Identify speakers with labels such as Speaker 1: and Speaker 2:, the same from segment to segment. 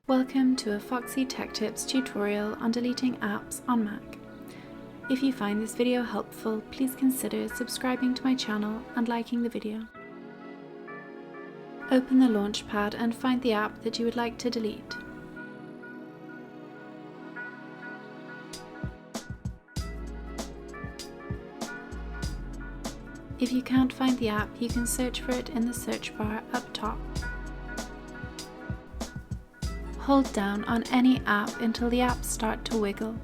Speaker 1: Welcome to a Foxy Tech Tips tutorial on deleting apps on Mac. If you find this video helpful, please consider subscribing to my channel and liking the video. Open the launchpad and find the app that you would like to delete. If you can't find the app, you can search for it in the search bar up top. Hold down on any app until the apps start to wiggle.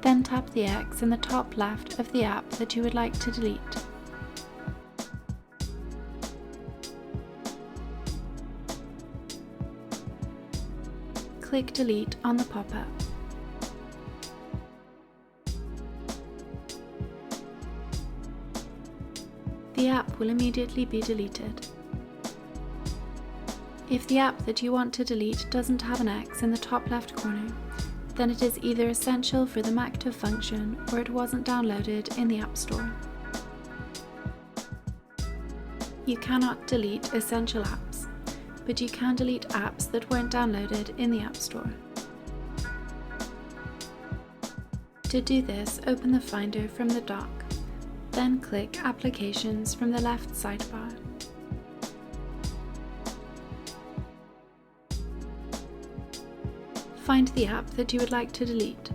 Speaker 1: Then tap the X in the top left of the app that you would like to delete. Click Delete on the pop-up. The app will immediately be deleted. If the app that you want to delete doesn't have an X in the top left corner, then it is either essential for the Mac to function or it wasn't downloaded in the App Store. You cannot delete essential apps, but you can delete apps that weren't downloaded in the App Store. To do this, open the Finder from the dock, then click Applications from the left sidebar. Find the app that you would like to delete.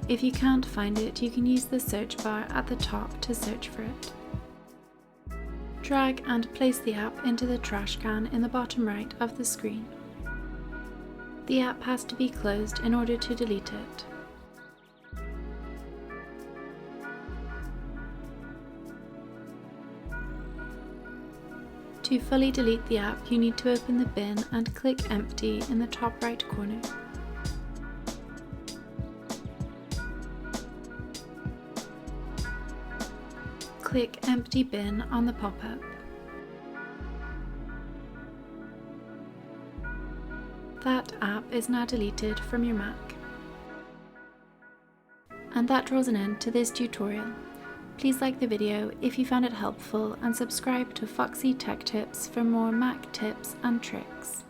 Speaker 1: If you can't find it, you can use the search bar at the top to search for it. Drag and place the app into the trash can in the bottom right of the screen. The app has to be closed in order to delete it. To fully delete the app, you need to open the bin and click Empty in the top right corner. Click Empty Bin on the pop-up. That app is now deleted from your Mac. And that draws an end to this tutorial. Please like the video if you found it helpful and subscribe to Foxy Tech Tips for more Mac tips and tricks.